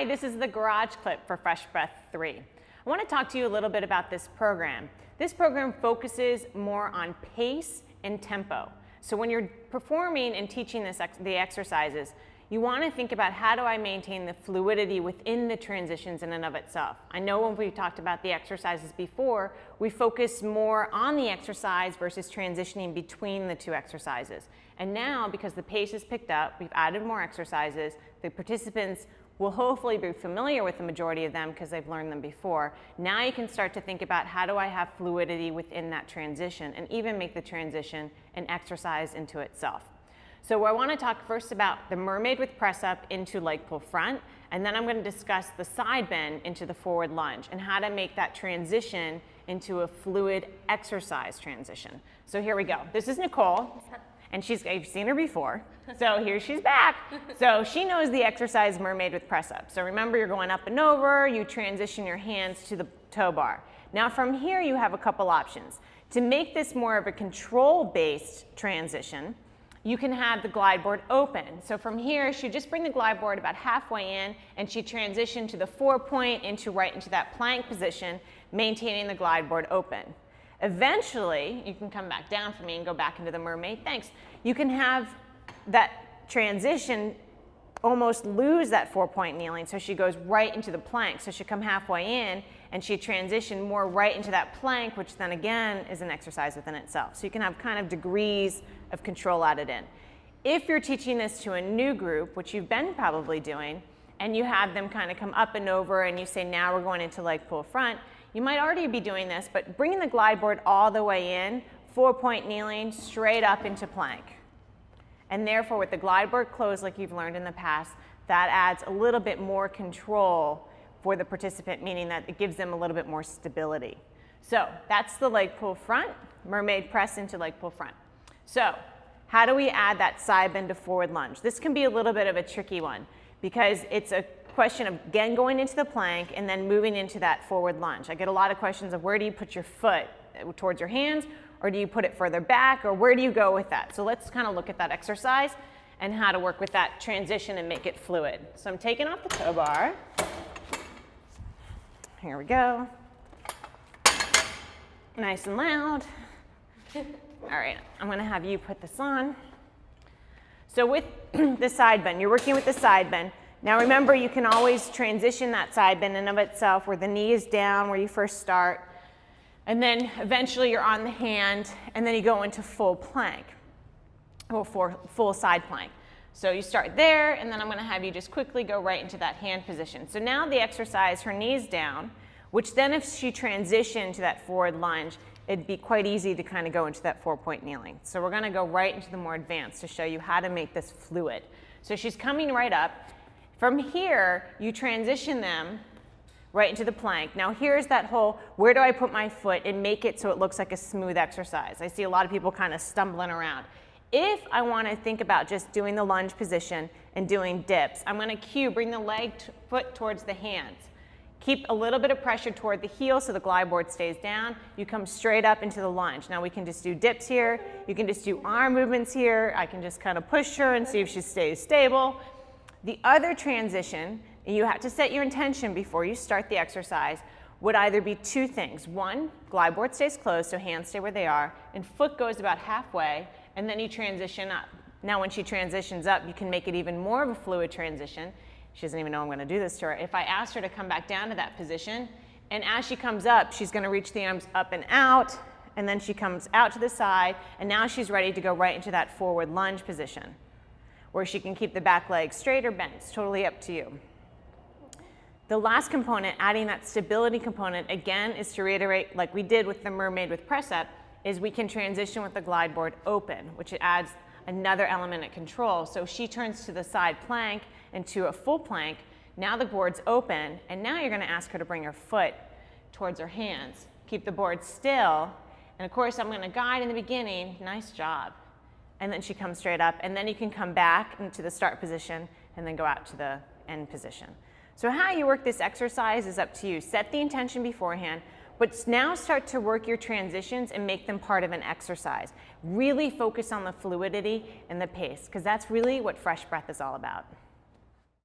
Hi, this is the garage clip for Fresh Breath 3. I want to talk to you a little bit about this program. This program focuses more on pace and tempo. So when you're performing and teaching the exercises, you want to think about how do I maintain the fluidity within the transitions in and of itself. I know when we talked about the exercises before, we focused more on the exercise versus transitioning between the two exercises. And now, because the pace is picked up, we've added more exercises, the participants will hopefully be familiar with the majority of them because they've learned them before. Now you can start to think about how do I have fluidity within that transition and even make the transition an exercise into itself. So I want to talk first about the mermaid with press up into leg pull front, and then I'm going to discuss the side bend into the forward lunge and how to make that transition into a fluid exercise transition. So here we go. This is Nicole, and you've seen her before. So here she's back. So she knows the exercise mermaid with press up. So remember, you're going up and over, you transition your hands to the toe bar. Now from here you have a couple options. To make this more of a control-based transition, you can have the glide board open. So from here, she just bring the glide board about halfway in, and she transitioned to the 4-point right into that plank position, maintaining the glide board open. Eventually, you can come back down for me and go back into the mermaid. Thanks. You can have that transition almost lose that 4-point kneeling, so she goes right into the plank. So she'll come halfway in, and she transition more right into that plank, which then again is an exercise within itself. So you can have kind of degrees of control added in. If you're teaching this to a new group, which you've been probably doing, and you have them kind of come up and over and you say, now we're going into leg pull front, you might already be doing this, but bringing the glide board all the way in, 4-point kneeling, straight up into plank. And therefore, with the glide board closed like you've learned in the past, that adds a little bit more control for the participant, meaning that it gives them a little bit more stability. So that's the leg pull front, mermaid press into leg pull front. So how do we add that side bend to forward lunge? This can be a little bit of a tricky one because it's a question of, again, going into the plank and then moving into that forward lunge. I get a lot of questions of where do you put your foot, towards your hands, or do you put it further back, or where do you go with that? So let's kind of look at that exercise and how to work with that transition and make it fluid. So I'm taking off the toe bar. Here we go. Nice and loud. All right, I'm going to have you put this on. So with the side bend, you're working with the side bend. Now remember, you can always transition that side bend in and of itself where the knee is down where you first start. And then eventually you're on the hand, and then you go into full plank, or full side plank. So you start there, and then I'm going to have you just quickly go right into that hand position. So now the exercise, her knee's down, which then if she transitioned to that forward lunge, it'd be quite easy to kind of go into that 4-point kneeling. So we're going to go right into the more advanced to show you how to make this fluid. So she's coming right up. From here, you transition them right into the plank. Now here's that whole, where do I put my foot and make it so it looks like a smooth exercise? I see a lot of people kind of stumbling around. If I want to think about just doing the lunge position and doing dips, I'm going to bring the foot towards the hands. Keep a little bit of pressure toward the heel so the glide board stays down. You come straight up into the lunge. Now we can just do dips here. You can just do arm movements here. I can just kind of push her and see if she stays stable. The other transition, and you have to set your intention before you start the exercise, would either be two things. One, glide board stays closed, so hands stay where they are, and foot goes about halfway, and then you transition up. Now when she transitions up, you can make it even more of a fluid transition. She doesn't even know I'm going to do this to her. If I asked her to come back down to that position, and as she comes up, she's going to reach the arms up and out, and then she comes out to the side, and now she's ready to go right into that forward lunge position, where she can keep the back leg straight or bent. It's totally up to you. The last component, adding that stability component, again, is to reiterate, like we did with the mermaid with press up, is we can transition with the glide board open, which adds another element of control. So she turns to the side plank into a full plank. Now the board's open, and now you're going to ask her to bring her foot towards her hands. Keep the board still, and of course I'm going to guide in the beginning. Nice job. And then she comes straight up, and then you can come back into the start position and then go out to the end position. So how you work this exercise is up to you. Set the intention beforehand, but now start to work your transitions and make them part of an exercise. Really focus on the fluidity and the pace, because that's really what Fresh Breath is all about.